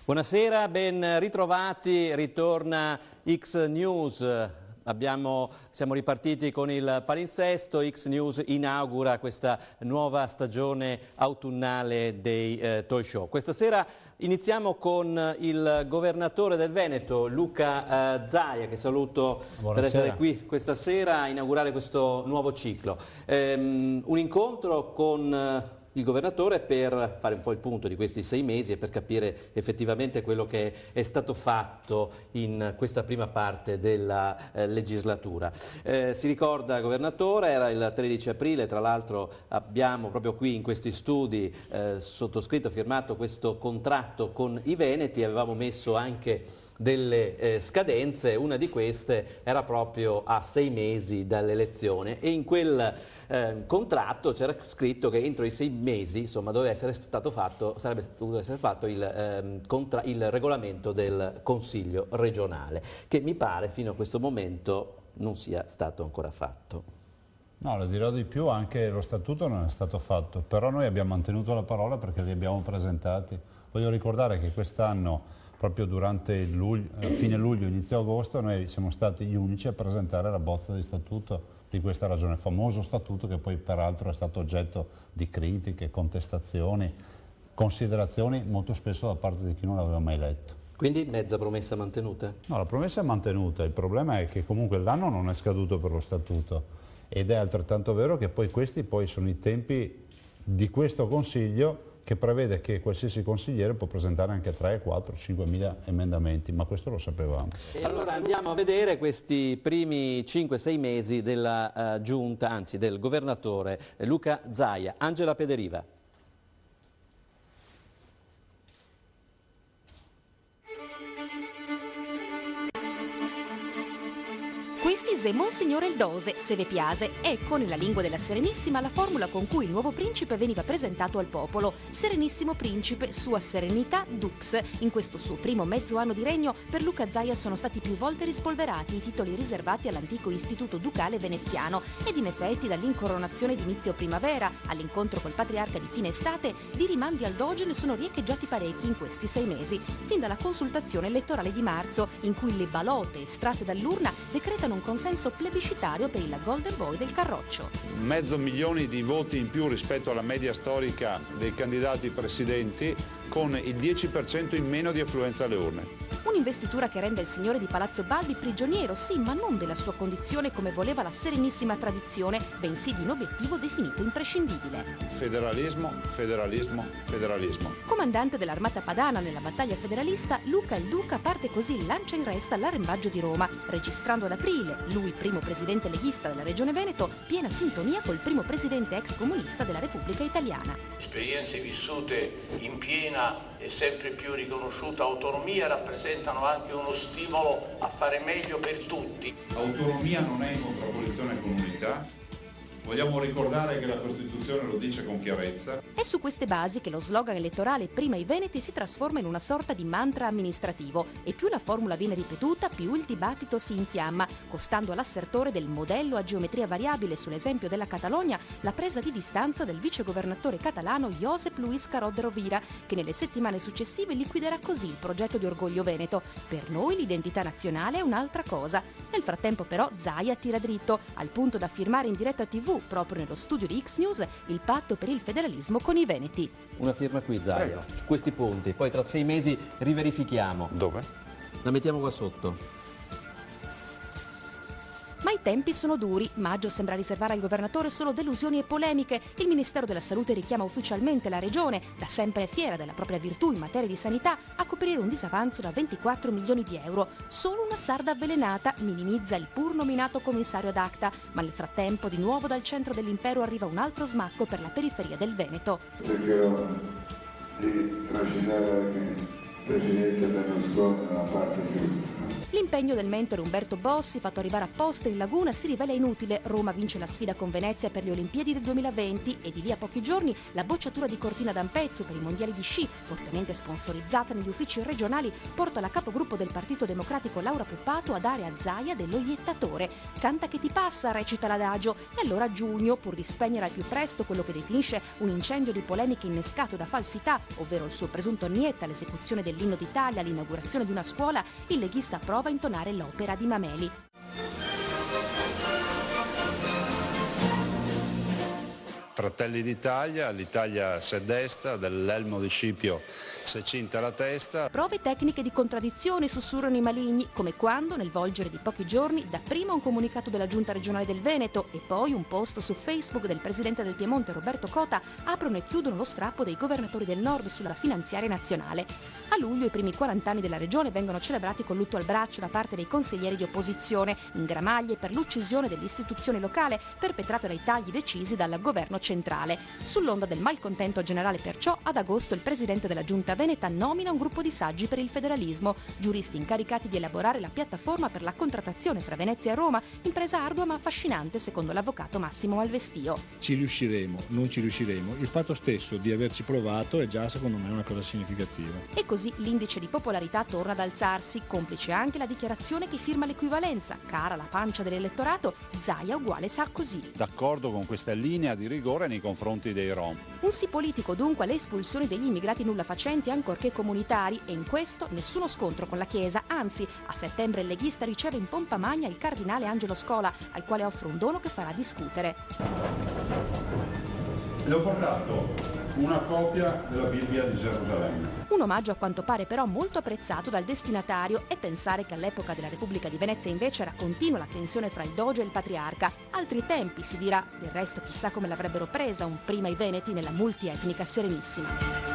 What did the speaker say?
Buonasera, ben ritrovati, ritorna X News. Siamo ripartiti con il palinsesto. X News inaugura questa nuova stagione autunnale dei talk show. Questa sera iniziamo con il governatore del Veneto, Luca Zaia, che saluto. Buonasera. Per essere qui questa sera a inaugurare questo nuovo ciclo. Un incontro con il governatore per fare un po' il punto di questi 6 mesi e per capire effettivamente quello che è stato fatto in questa prima parte della legislatura. Si ricorda, governatore, era il 13 aprile, tra l'altro abbiamo proprio qui in questi studi sottoscritto, firmato questo contratto con i Veneti, avevamo messo anche delle scadenze, una di queste era proprio a 6 mesi dall'elezione e in quel contratto c'era scritto che entro i 6 mesi, insomma, sarebbe dovuto essere fatto il regolamento del Consiglio regionale, che mi pare fino a questo momento non sia stato ancora fatto. No, le dirò di più, anche lo statuto non è stato fatto, però noi abbiamo mantenuto la parola perché li abbiamo presentati. Voglio ricordare che quest'anno, proprio durante il fine luglio, inizio agosto, noi siamo stati gli unici a presentare la bozza di statuto di questa ragione, il famoso statuto che poi peraltro è stato oggetto di critiche, contestazioni, considerazioni molto spesso da parte di chi non l'aveva mai letto. Quindi mezza promessa mantenuta? No, la promessa è mantenuta, il problema è che comunque l'anno non è scaduto per lo statuto ed è altrettanto vero che poi questi sono i tempi di questo Consiglio, che prevede che qualsiasi consigliere può presentare anche 3, 4, 5.000 emendamenti, ma questo lo sapevamo. E allora andiamo a vedere questi primi 5-6 mesi della giunta, anzi del governatore Luca Zaia. Angela Pederiva. Questi è Monsignore il Dose, se ve piace. Ecco, nella lingua della Serenissima, la formula con cui il nuovo principe veniva presentato al popolo. Serenissimo principe, sua serenità dux. In questo suo primo mezzo anno di regno, per Luca Zaia sono stati più volte rispolverati i titoli riservati all'antico istituto ducale veneziano ed in effetti dall'incoronazione d'inizio primavera all'incontro col patriarca di fine estate, di rimandi al doge ne sono riecheggiati parecchi in questi 6 mesi, fin dalla consultazione elettorale di marzo, in cui le balote estratte dall'urna decretano un consenso plebiscitario per il Golden Boy del Carroccio. 500.000 di voti in più rispetto alla media storica dei candidati presidenti, con il 10% in meno di affluenza alle urne. Un'investitura che rende il signore di Palazzo Balbi prigioniero, sì, ma non della sua condizione come voleva la serenissima tradizione, bensì di un obiettivo definito imprescindibile. Federalismo, federalismo, federalismo. Comandante dell'armata padana nella battaglia federalista, Luca il Duca parte così lancia in resta l'arrembaggio di Roma, registrando ad aprile, lui primo presidente leghista della Regione Veneto, piena sintonia col primo presidente ex comunista della Repubblica Italiana. Esperienze vissute in piena e sempre più riconosciuta autonomia rappresentano anche uno stimolo a fare meglio per tutti. Autonomia non è in contrapposizione con unità. Vogliamo ricordare che la Costituzione lo dice con chiarezza. È su queste basi che lo slogan elettorale "Prima i Veneti" si trasforma in una sorta di mantra amministrativo e più la formula viene ripetuta, più il dibattito si infiamma, costando all'assertore del modello a geometria variabile sull'esempio della Catalogna la presa di distanza del vicegovernatore catalano Josep Luis Carod de Rovira, che nelle settimane successive liquiderà così il progetto di Orgoglio Veneto. Per noi l'identità nazionale è un'altra cosa. Nel frattempo però Zaia tira dritto, al punto da firmare in diretta TV, proprio nello studio di X News, il patto per il federalismo con i Veneti. Una firma qui, Zaia, su questi punti, poi tra 6 mesi riverifichiamo. Dove? La mettiamo qua sotto. Ma i tempi sono duri. Maggio sembra riservare al governatore solo delusioni e polemiche. Il Ministero della Salute richiama ufficialmente la Regione, da sempre fiera della propria virtù in materia di sanità, a coprire un disavanzo da 24 milioni di euro. Solo una sarda avvelenata minimizza il pur nominato commissario ad acta, ma nel frattempo di nuovo dal centro dell'impero arriva un altro smacco per la periferia del Veneto. Cercherò di trascinare il Presidente Berlusconi nella parte giusta. L'impegno del mentore Umberto Bossi, fatto arrivare apposta in laguna, si rivela inutile. Roma vince la sfida con Venezia per le Olimpiadi del 2020 e di lì a pochi giorni la bocciatura di Cortina d'Ampezzo per i mondiali di sci, fortemente sponsorizzata negli uffici regionali, porta la capogruppo del Partito Democratico Laura Puppato a dare a Zaia dello iettatore. Canta che ti passa, recita l'adagio, e allora a giugno, pur di spegnere al più presto quello che definisce un incendio di polemiche innescato da falsità, ovvero il suo presunto Nietta, l'esecuzione dell'inno d'Italia, l'inaugurazione di una scuola, il leghista prova a intonare l'opera di Mameli. Fratelli d'Italia, l'Italia si è desta, dell'elmo di Scipio si è cinta la testa. Prove tecniche di contraddizione, sussurrano i maligni, come quando, nel volgere di pochi giorni, dapprima un comunicato della Giunta regionale del Veneto e poi un post su Facebook del presidente del Piemonte Roberto Cota aprono e chiudono lo strappo dei governatori del Nord sulla finanziaria nazionale. A luglio i primi 40 anni della regione vengono celebrati con lutto al braccio da parte dei consiglieri di opposizione, in gramaglie per l'uccisione dell'istituzione locale perpetrata dai tagli decisi dal governo centrale. Sull'onda del malcontento generale perciò, ad agosto il presidente della Giunta Veneta nomina un gruppo di saggi per il federalismo, giuristi incaricati di elaborare la piattaforma per la contrattazione fra Venezia e Roma, impresa ardua ma affascinante secondo l'avvocato Massimo Malvestio. Ci riusciremo, non ci riusciremo, il fatto stesso di averci provato è già secondo me una cosa significativa. E così l'indice di popolarità torna ad alzarsi, complice anche la dichiarazione che firma l'equivalenza, cara la pancia dell'elettorato, Zaia uguale Sarkozy. D'accordo con questa linea di rigore nei confronti dei Rom. Un sì politico dunque alle espulsioni degli immigrati nulla facenti ancorché comunitari, e in questo nessuno scontro con la Chiesa, anzi a settembre il leghista riceve in pompa magna il cardinale Angelo Scola, al quale offre un dono che farà discutere. Le ho portato una copia della Bibbia di Gerusalemme. Un omaggio a quanto pare però molto apprezzato dal destinatario, e pensare che all'epoca della Repubblica di Venezia invece era continua la tensione fra il doge e il patriarca. Altri tempi, si dirà, del resto chissà come l'avrebbero presa un prima i veneti nella multietnica Serenissima.